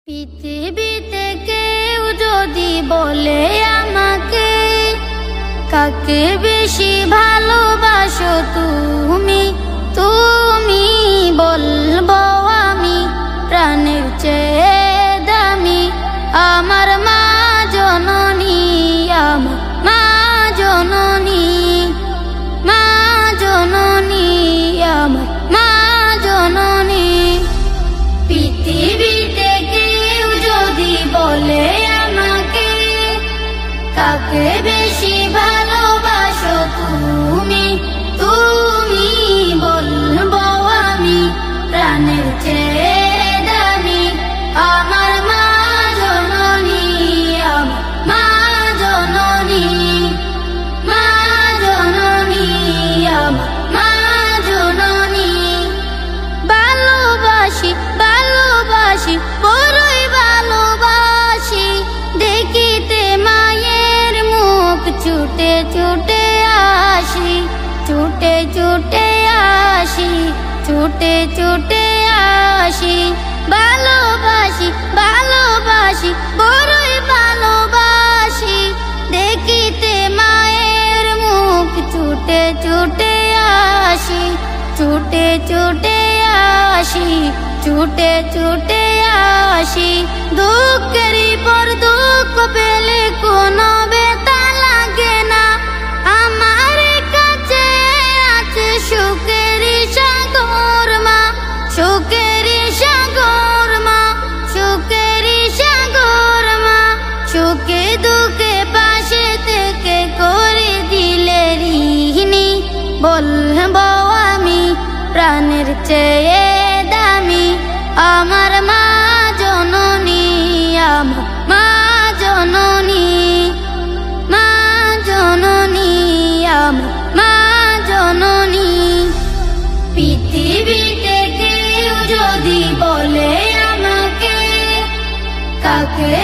পৃথিবীতে কেউ যদি বলে আমাকে কাকে বেশি ভালোবাসো তুমি, তুমি বলবো আমি প্রাণের চেয়ে দামি আমার মা জননী, আমার মা জননী, মা জননী, আমার মা জননী। পৃথিবীতে কেউ যদি বলে আমাকে কাকে বেশি ভালোবাসো তুমি, তুমি বলবো আমি প্রাণের চেয়ে দামি আমার মা জননী, আমার মা জননী, মা জননী, আমার মা জননী। ভালোবাসি ভালোবাসি বড়ই ভালোবাসি, দেখিতে মায়ের মুখ ছুটে ছুটে আসি, ছুটে ছুটে আসি, ছুটে ছুটে আসি। ভালোবাসি ভালোবাসি বড়ই ভালোবাসি, দেখিতে মায়ের মুখ ছুটে ছুটে আসি, ছুটে ছুটে আসি, ছুটে ছুটে আসি। দুঃখেরই পর দুঃখ পেলে কোনো ব্যথা লাগে না, আমার কাছে আছে সুখেরই সাগর মা, সুখেরই সাগর মা, সুখেরই সাগর মা। সুখে দুঃখে পাশে থেকে করে দিলে ঋণী, বলবো আমি প্রাণের চেয়ে দামি আমার মা জননী, আমার মা জননী, মা জননী, আমার মা জননী। পৃথিবীতে কেউ যদি বলে আমাকে কাকে